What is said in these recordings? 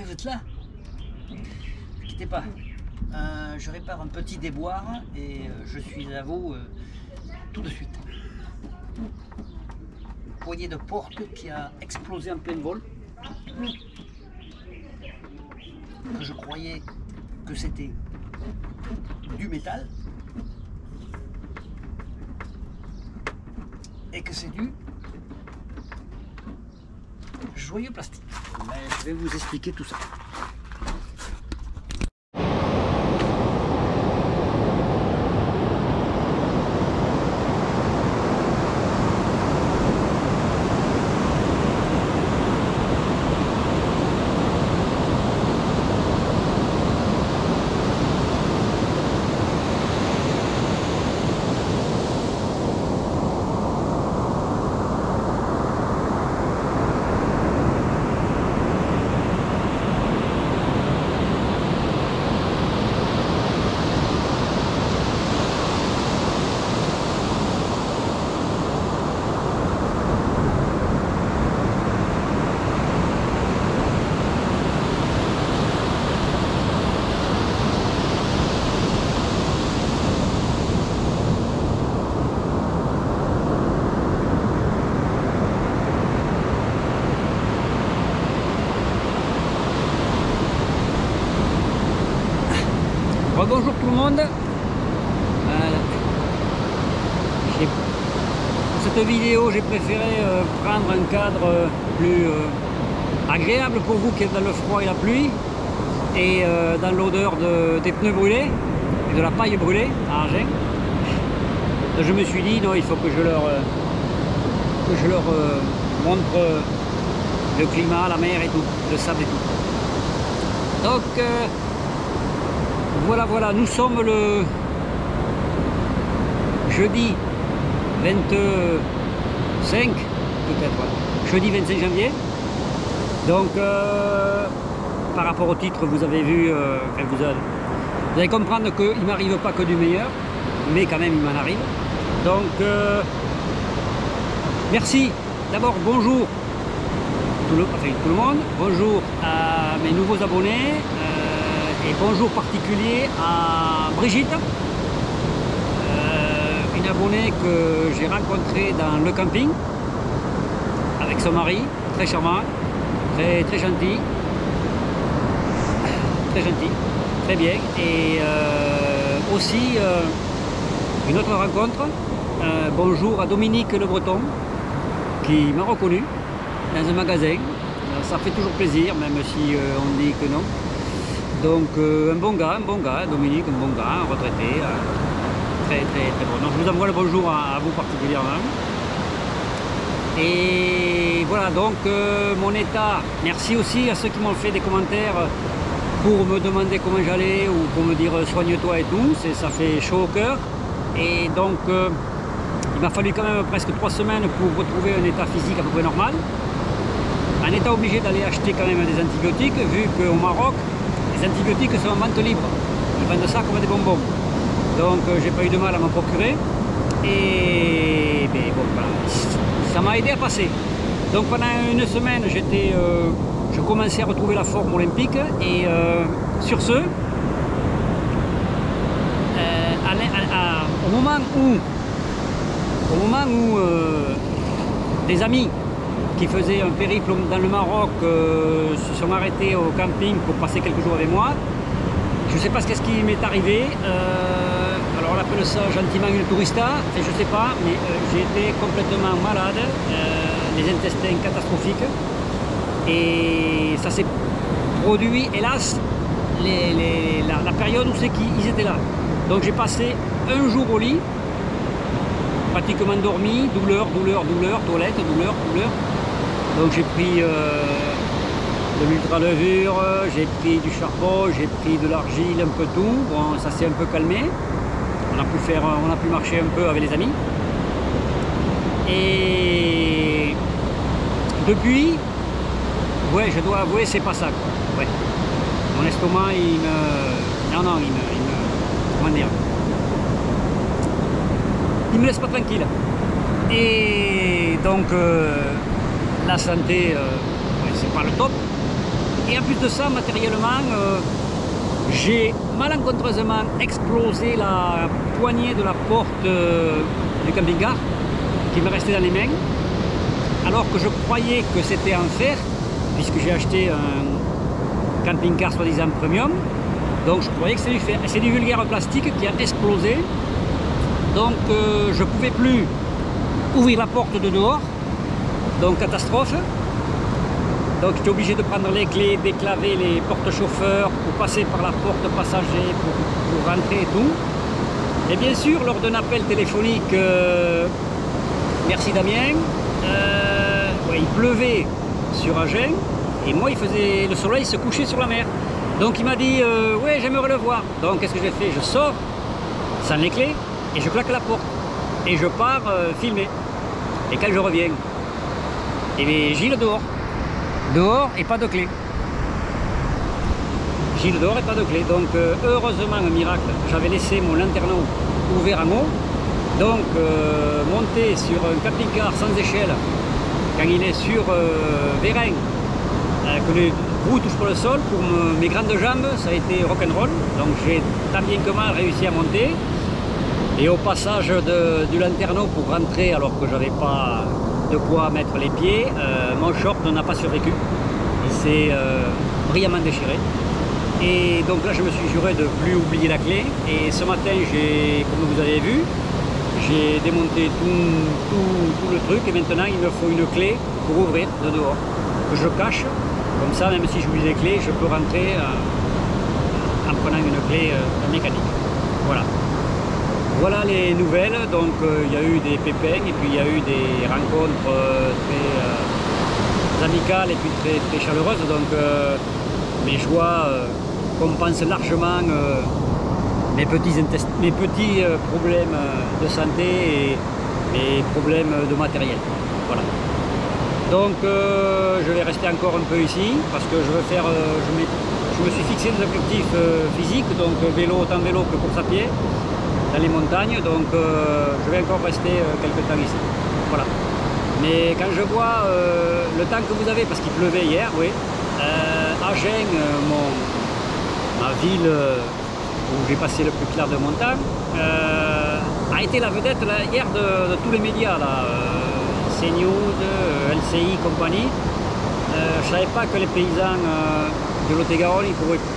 vous êtes là? Ne quittez pas. Je répare un petit déboire et je suis à vous tout de suite. Poignée de porte qui a explosé en plein vol. Je croyais que c'était du métal et que c'est du joyeux plastique. Mais je vais vous expliquer tout ça. Bonjour tout le monde. Voilà. Pour cette vidéo, j'ai préféré prendre un cadre plus agréable pour vous qui êtes dans le froid et la pluie et dans l'odeur des pneus brûlés et de la paille brûlée à Agen. Donc, je me suis dit non, il faut que je leur montre le climat, la mer et tout, le sable et tout. Donc voilà, nous sommes le jeudi 25, peut-être, ouais. Jeudi 25 janvier. Donc, par rapport au titre, vous avez vu, vous allez comprendre qu'il ne m'arrive pas que du meilleur, mais quand même il m'en arrive. Donc, merci. D'abord, bonjour tout le monde, bonjour à mes nouveaux abonnés. Et bonjour particulier à Brigitte, une abonnée que j'ai rencontrée dans le camping avec son mari, très charmant, très gentil, très bien. Et aussi une autre rencontre, bonjour à Dominique Le Breton qui m'a reconnu dans un magasin. Ça fait toujours plaisir, même si on dit que non. Donc un bon gars, Dominique, un bon gars, un retraité, très bon. Donc je vous envoie le bonjour à vous particulièrement. Et voilà, donc mon état, merci aussi à ceux qui m'ont fait des commentaires pour me demander comment j'allais ou pour me dire soigne-toi et tout, ça fait chaud au cœur. Et donc il m'a fallu quand même presque 3 semaines pour retrouver un état physique à peu près normal. En état obligé d'aller acheter quand même des antibiotiques, vu qu'au Maroc, les antibiotiques sont en vente libre. Ils vendent ça comme des bonbons. Donc j'ai pas eu de mal à m'en procurer. Et ben, bon, voilà. Ça m'a aidé à passer. Donc pendant une semaine, je commençais à retrouver la forme olympique. Et sur ce, au moment où des amis qui faisaient un périple dans le Maroc se sont arrêtés au camping pour passer quelques jours avec moi. Je ne sais pas ce qui m'est arrivé. Alors on appelle ça gentiment une tourista, je ne sais pas, mais j'ai été complètement malade, les intestins catastrophiques. Et ça s'est produit, hélas, la période où c'est qu'ils étaient là. Donc j'ai passé un jour au lit, pratiquement dormi, douleur, toilette, douleur. Donc j'ai pris de l'ultra-levure, j'ai pris du charbon, j'ai pris de l'argile, un peu tout. Bon, ça s'est un peu calmé. On a pu marcher un peu avec les amis. Et depuis, ouais, je dois avouer, c'est pas ça, quoi. Ouais. Mon estomac, comment dire, il me laisse pas tranquille. Et donc, la santé, c'est pas le top. Et en plus de ça, matériellement, j'ai malencontreusement explosé la poignée de la porte du camping-car qui me restait dans les mains, alors que je croyais que c'était en fer, puisque j'ai acheté un camping-car soi-disant premium. Donc je croyais que c'est du fer. C'est du vulgaire plastique qui a explosé. Donc je ne pouvais plus ouvrir la porte de dehors. Donc catastrophe. Donc j'étais obligé de prendre les clés, déclaver les portes chauffeurs pour passer par la porte passager pour rentrer et tout. Et bien sûr, lors d'un appel téléphonique, merci Damien, ouais, il pleuvait sur Agen et moi le soleil se couchait sur la mer. Donc il m'a dit ouais, j'aimerais le voir. Donc qu'est-ce que j'ai fait? Je sors sans les clés et je claque la porte et je pars filmer. Et quand je reviens, et bien Gilles dehors et pas de clé. Gilles dehors et pas de clé. Donc heureusement, un miracle, j'avais laissé mon lanterneau ouvert en haut. Donc monter sur un camping-car sans échelle quand il est sur vérin, que les roues touchent pas le sol, pour mes grandes jambes, ça a été rock'n'roll. Donc j'ai tant bien que mal réussi à monter. Et au passage du lanterneau pour rentrer, alors que j'avais pas de quoi mettre les pieds, mon short n'a pas survécu. Il s'est brillamment déchiré. Et donc là, je me suis juré de ne plus oublier la clé. Et ce matin, comme vous avez vu, j'ai démonté tout le truc. Et maintenant, il me faut une clé pour ouvrir de dehors, que je cache. Comme ça, même si j'oublie les clés, je peux rentrer en prenant une clé mécanique. Voilà. Voilà les nouvelles. Donc il y a eu des pépins et puis il y a eu des rencontres très amicales et puis très chaleureuses. Donc mes joies compensent largement mes petits problèmes de santé et mes problèmes de matériel. Voilà. Donc je vais rester encore un peu ici parce que je veux faire, je me suis fixé des objectifs physiques, donc vélo, autant vélo que course à pied dans les montagnes, donc je vais encore rester quelques temps ici. Voilà. Mais quand je vois le temps que vous avez, parce qu'il pleuvait hier, oui, Agen, ma ville où j'ai passé le plus clair de mon temps, a été la vedette là, hier de tous les médias, là, CNews, LCI, compagnie. Je ne savais pas que les paysans de Lot-et-Garonne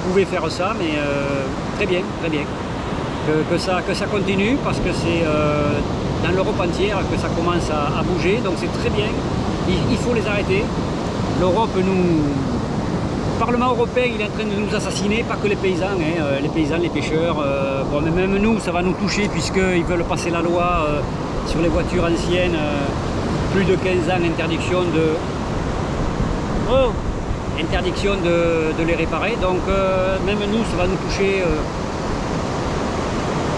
pouvaient faire ça, mais très bien, très bien. Que ça continue, parce que c'est dans l'Europe entière que ça commence à bouger, donc c'est très bien. Il faut les arrêter. L'Europe le Parlement européen, il est en train de nous assassiner, pas que les paysans, hein, les paysans, les pêcheurs. Bon, mais même nous, ça va nous toucher, puisqu'ils veulent passer la loi sur les voitures anciennes, plus de 15 ans, interdiction de les réparer. Donc même nous, ça va nous toucher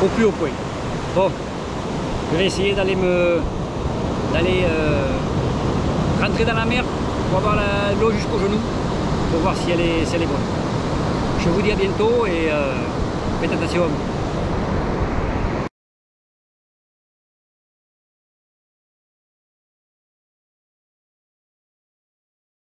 au plus haut point. Bon, je vais essayer d'aller rentrer dans la mer pour avoir l'eau jusqu'au genou, pour voir si elle est bonne. Je vous dis à bientôt et faites attention.